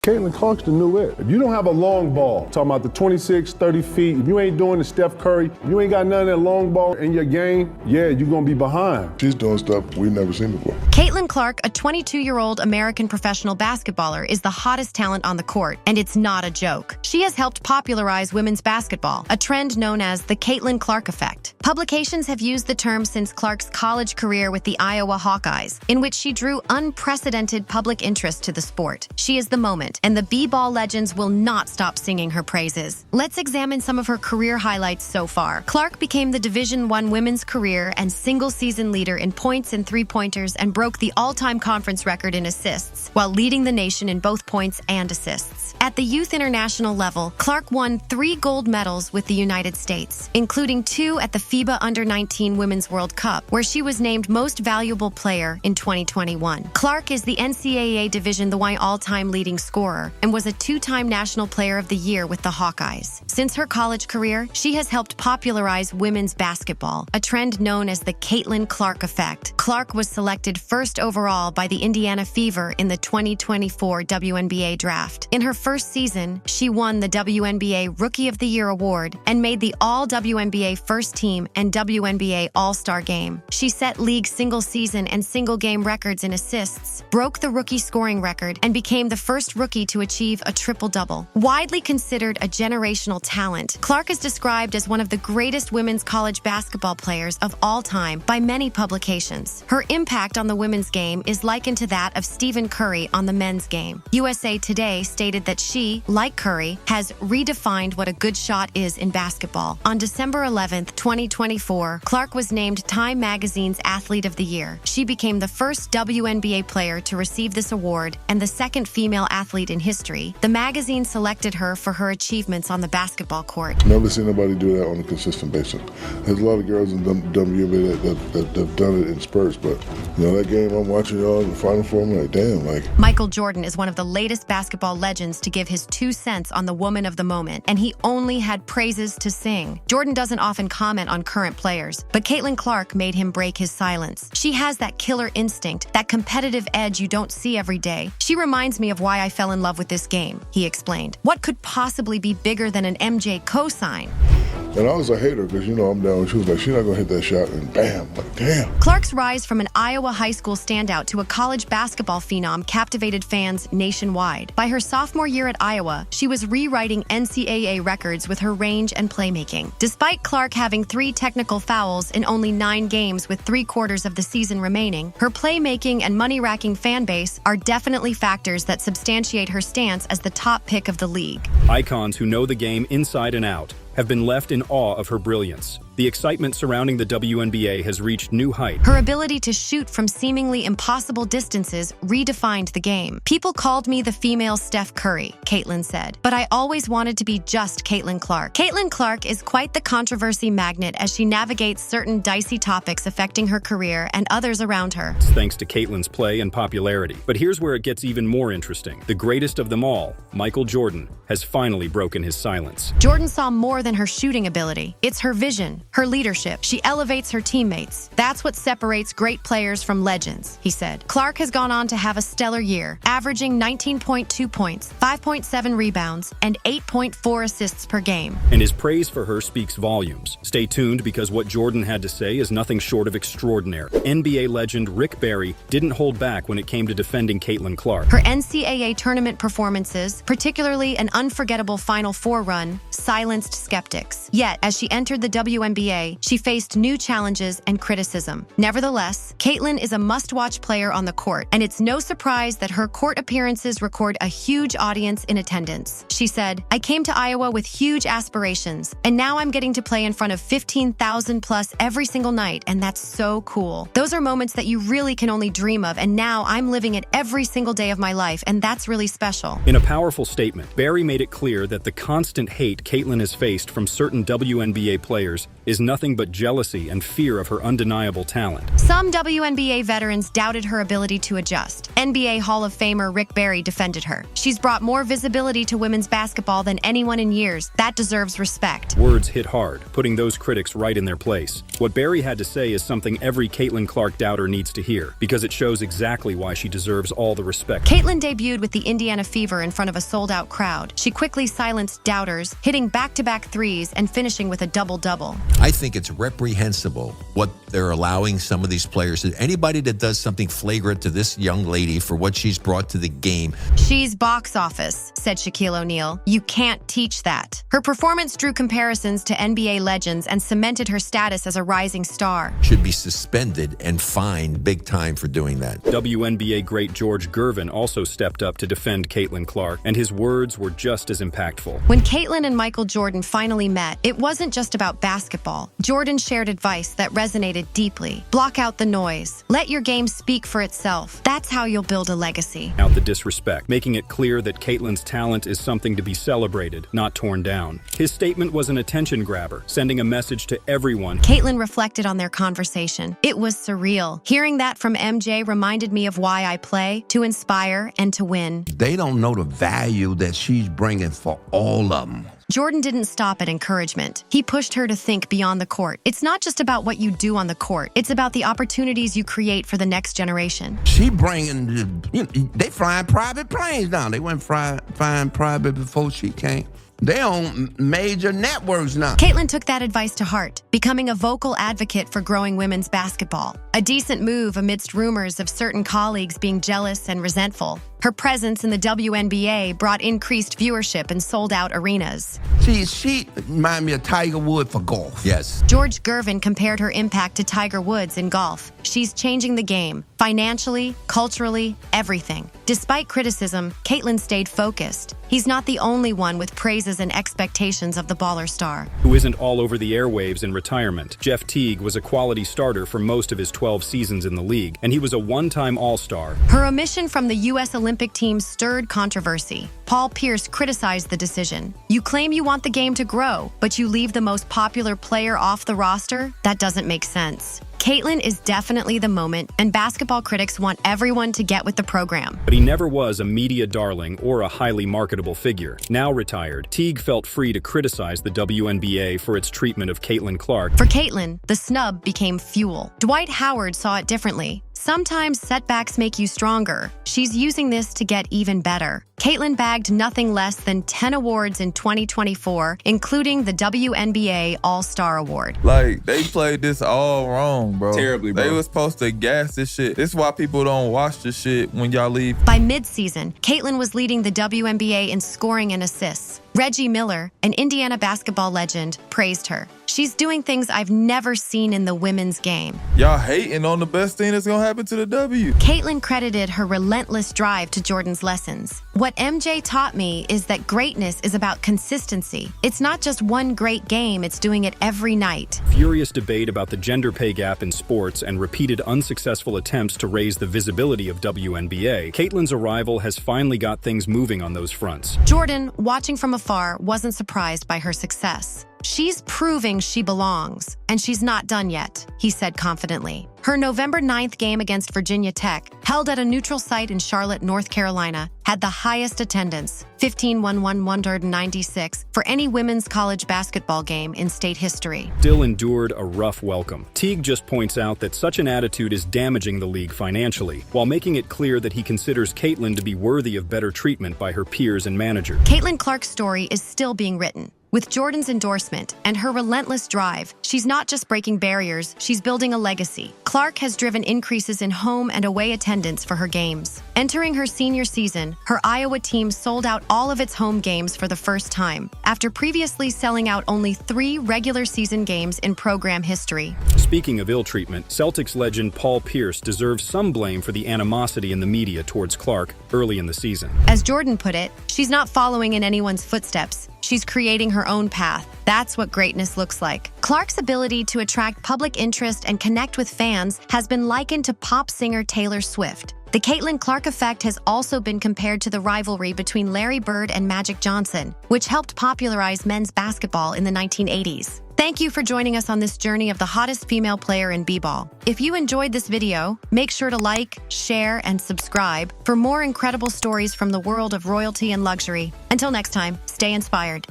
Caitlin Clark's the new it. If you don't have a long ball, talking about the 26, 30 feet, if you ain't doing the Steph Curry, if you ain't got none of that long ball in your game, yeah, you're going to be behind. She's doing stuff we've never seen before. Caitlin Clark, a 22-year-old American professional basketballer, is the hottest talent on the court, and it's not a joke. She has helped popularize women's basketball, a trend known as the Caitlin Clark effect. Publications have used the term since Clark's college career with the Iowa Hawkeyes, in which she drew unprecedented public interest to the sport. She is the moment, and the b-ball legends will not stop singing her praises. Let's examine some of her career highlights so far. Clark became the Division I women's career and single-season leader in points and three-pointers and broke the all-time conference record in assists, while leading the nation in both points and assists. At the youth international level, Clark won 3 gold medals with the United States, including 2 at the FIBA Under-19 Women's World Cup, where she was named Most Valuable Player in 2021. Clark is the NCAA Division I all-time leading scorer and was a 2-time National Player of the Year with the Hawkeyes. Since her college career, she has helped popularize women's basketball, a trend known as the Caitlin Clark effect. Clark was selected first overall by the Indiana Fever in the 2024 WNBA draft. In her first season, she won the WNBA Rookie of the Year award and made the All-WNBA First Team and WNBA All-Star Game. She set league single-season and single-game records in assists, broke the rookie scoring record, and became the first rookie to achieve a triple-double. Widely considered a generational talent, Clark is described as one of the greatest women's college basketball players of all time by many publications. Her impact on the women's game is likened to that of Stephen Curry on the men's game. USA Today stated that she, like Curry, has redefined what a good shot is in basketball. On December 11, 2024, Clark was named Time Magazine's Athlete of the Year. She became the first WNBA player to receive this award and the second female athlete in history. The magazine selected her for her achievements on the basketball court. Never seen nobody do that on a consistent basis. There's a lot of girls in WNBA that have done it in spurts, but that game I'm watching y'all in the Final Four, I'm like, damn, Michael Jordan is one of the latest basketball legends to give his 2 cents on the woman of the moment, and he only had praises to sing. Jordan doesn't often comment on current players, but Caitlin Clark made him break his silence. She has that killer instinct, that competitive edge you don't see every day. She reminds me of why I fell in love with this game, he explained. What could possibly be bigger than an MJ cosign? And I was a hater because, I'm down. She was like, she's not going to hit that shot, and bam, damn. Clark's rise from an Iowa high school standout to a college basketball phenom captivated fans nationwide. By her sophomore year at Iowa, she was rewriting NCAA records with her range and playmaking. Despite Clark having 3 technical fouls in only 9 games with 3/4 of the season remaining, her playmaking and money-racking fan base are definitely factors that substantiate her stance as the top pick of the league. Icons who know the game inside and out have been left in awe of her brilliance. The excitement surrounding the WNBA has reached new heights. Her ability to shoot from seemingly impossible distances redefined the game. People called me the female Steph Curry, Caitlin said, but I always wanted to be just Caitlin Clark. Caitlin Clark is quite the controversy magnet as she navigates certain dicey topics affecting her career and others around her. Thanks to Caitlin's play and popularity. But here's where it gets even more interesting. The greatest of them all, Michael Jordan, has finally broken his silence. Jordan saw more than her shooting ability. It's her vision, her leadership. She elevates her teammates. That's what separates great players from legends, he said. Clark has gone on to have a stellar year, averaging 19.2 points, 5.7 rebounds, and 8.4 assists per game. And his praise for her speaks volumes. Stay tuned because what Jordan had to say is nothing short of extraordinary. NBA legend Rick Barry didn't hold back when it came to defending Caitlin Clark. Her NCAA tournament performances, particularly an unforgettable Final Four run, silenced skeptics. Yet, as she entered the WNBA, she faced new challenges and criticism. Nevertheless, Caitlin is a must-watch player on the court, and it's no surprise that her court appearances record a huge audience in attendance. She said, "I came to Iowa with huge aspirations, and now I'm getting to play in front of 15,000 plus every single night, and that's so cool. Those are moments that you really can only dream of, and now I'm living it every single day of my life, and that's really special." In a powerful statement, Barry made it clear that the constant hate Caitlin has faced from certain WNBA players is nothing but jealousy and fear of her undeniable talent. Some WNBA veterans doubted her ability to adjust. NBA Hall of Famer Rick Barry defended her. She's brought more visibility to women's basketball than anyone in years. That deserves respect. Words hit hard, putting those critics right in their place. What Barry had to say is something every Caitlin Clark doubter needs to hear, because it shows exactly why she deserves all the respect. Caitlin debuted with the Indiana Fever in front of a sold-out crowd. She quickly silenced doubters, hitting back-to-back threes and finishing with a double-double. I think it's reprehensible what they're allowing some of these players. Anybody that does something flagrant to this young lady for what she's brought to the game. She's box office, said Shaquille O'Neal. You can't teach that. Her performance drew comparisons to NBA legends and cemented her status as a rising star. Should be suspended and fined big time for doing that. WNBA great George Gervin also stepped up to defend Caitlin Clark, and his words were just as impactful. When Caitlin and Michael Jordan finally met, it wasn't just about basketball. Jordan shared advice that resonated deeply. Block out the noise. Let your game speak for itself. That's how you'll build a legacy. Out the disrespect, making it clear that Caitlin's talent is something to be celebrated, not torn down. His statement was an attention grabber, sending a message to everyone. Caitlin reflected on their conversation. It was surreal. Hearing that from MJ reminded me of why I play, to inspire and to win. They don't know the value that she's bringing for all of them. Jordan didn't stop at encouragement. He pushed her to think beyond the court. It's not just about what you do on the court. It's about the opportunities you create for the next generation. She bringing, they flying private planes now. They went flying private before she came. They on major networks now. Caitlin took that advice to heart, becoming a vocal advocate for growing women's basketball. A decent move amidst rumors of certain colleagues being jealous and resentful. Her presence in the WNBA brought increased viewership and sold-out arenas. She remind me of Tiger Woods for golf. Yes. George Gervin compared her impact to Tiger Woods in golf. She's changing the game, financially, culturally, everything. Despite criticism, Caitlin stayed focused. He's not the only one with praises and expectations of the baller star. Who isn't all over the airwaves in retirement. Jeff Teague was a quality starter for most of his 12 seasons in the league, and he was a one-time All-Star. Her omission from the U.S. Olympic team stirred controversy. Paul Pierce criticized the decision. You claim you want the game to grow, but you leave the most popular player off the roster? That doesn't make sense. Caitlin is definitely the moment, and basketball critics want everyone to get with the program. But he never was a media darling or a highly marketable figure. Now retired, Teague felt free to criticize the WNBA for its treatment of Caitlin Clark. For Caitlin, the snub became fuel. Dwight Howard saw it differently. Sometimes setbacks make you stronger. She's using this to get even better. Caitlin bagged nothing less than 10 awards in 2024, including the WNBA All-Star Award. Like, they played this all wrong, bro. Terribly, bro. They was supposed to gas this shit. This is why people don't watch this shit when y'all leave. By mid-season, Caitlin was leading the WNBA in scoring and assists. Reggie Miller, an Indiana basketball legend, praised her. She's doing things I've never seen in the women's game. Y'all hating on the best thing that's gonna happen to the W. Caitlin credited her relentless drive to Jordan's lessons. What MJ taught me is that greatness is about consistency. It's not just one great game, it's doing it every night. Furious debate about the gender pay gap in sports and repeated unsuccessful attempts to raise the visibility of WNBA, Caitlin's arrival has finally got things moving on those fronts. Jordan, watching from afar, wasn't surprised by her success. She's proving she belongs, and she's not done yet, he said confidently. Her November 9th game against Virginia Tech, held at a neutral site in Charlotte, North Carolina, had the highest attendance, 15,196, for any women's college basketball game in state history. Still endured a rough welcome. Teague just points out that such an attitude is damaging the league financially, while making it clear that he considers Caitlin to be worthy of better treatment by her peers and manager. Caitlin Clark's story is still being written. With Jordan's endorsement and her relentless drive, she's not just breaking barriers, she's building a legacy. Clark has driven increases in home and away attendance for her games. Entering her senior season, her Iowa team sold out all of its home games for the first time, after previously selling out only 3 regular season games in program history. Speaking of ill treatment, Celtics legend Paul Pierce deserves some blame for the animosity in the media towards Clark early in the season. As Jordan put it, she's not following in anyone's footsteps. She's creating her own path. That's what greatness looks like. Clark's ability to attract public interest and connect with fans has been likened to pop singer Taylor Swift. The Caitlin Clark effect has also been compared to the rivalry between Larry Bird and Magic Johnson, which helped popularize men's basketball in the 1980s. Thank you for joining us on this journey of the hottest female player in b-ball. If you enjoyed this video, make sure to like, share, and subscribe for more incredible stories from the world of royalty and luxury. Until next time, stay inspired.